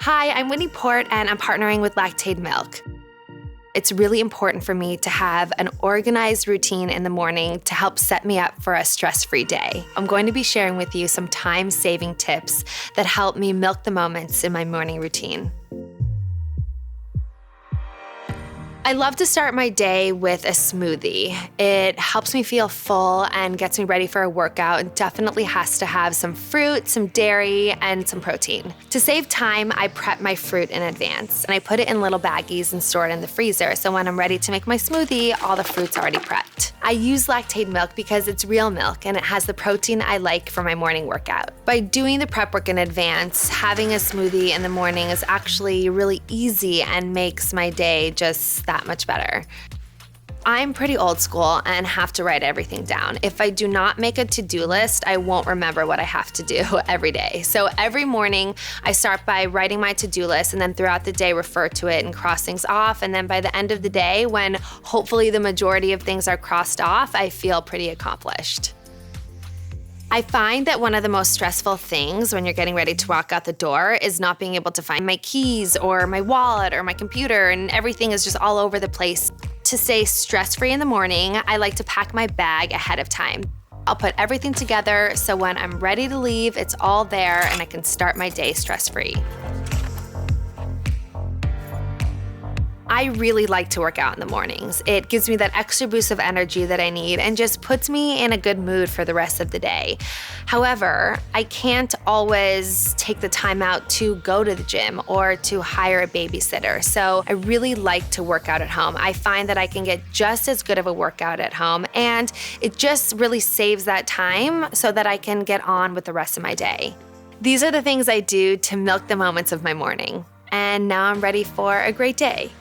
Hi, I'm Whitney Port, and I'm partnering with Lactaid Milk. It's really important for me to have an organized routine in the morning to help set me up for a stress-free day. I'm going to be sharing with you some time-saving tips that help me milk the moments in my morning routine. I love to start my day with a smoothie. It helps me feel full and gets me ready for a workout. It definitely has to have some fruit, some dairy, and some protein. To save time, I prep my fruit in advance, and I put it in little baggies and store it in the freezer, so when I'm ready to make my smoothie, all the fruit's already prepped. I use Lactaid Milk because it's real milk and it has the protein I like for my morning workout. By doing the prep work in advance, having a smoothie in the morning is actually really easy and makes my day just that much better. I'm pretty old school and have to write everything down. If I do not make a to-do list, I won't remember what I have to do every day. So every morning, I start by writing my to-do list and then throughout the day refer to it and cross things off. And then by the end of the day, when hopefully the majority of things are crossed off, I feel pretty accomplished. I find that one of the most stressful things when you're getting ready to walk out the door is not being able to find my keys or my wallet or my computer, and everything is just all over the place. To stay stress-free in the morning, I like to pack my bag ahead of time. I'll put everything together so when I'm ready to leave, it's all there and I can start my day stress-free. I really like to work out in the mornings. It gives me that extra boost of energy that I need and just puts me in a good mood for the rest of the day. However, I can't always take the time out to go to the gym or to hire a babysitter, so I really like to work out at home. I find that I can get just as good of a workout at home, and it just really saves that time so that I can get on with the rest of my day. These are the things I do to milk the moments of my morning. And now I'm ready for a great day.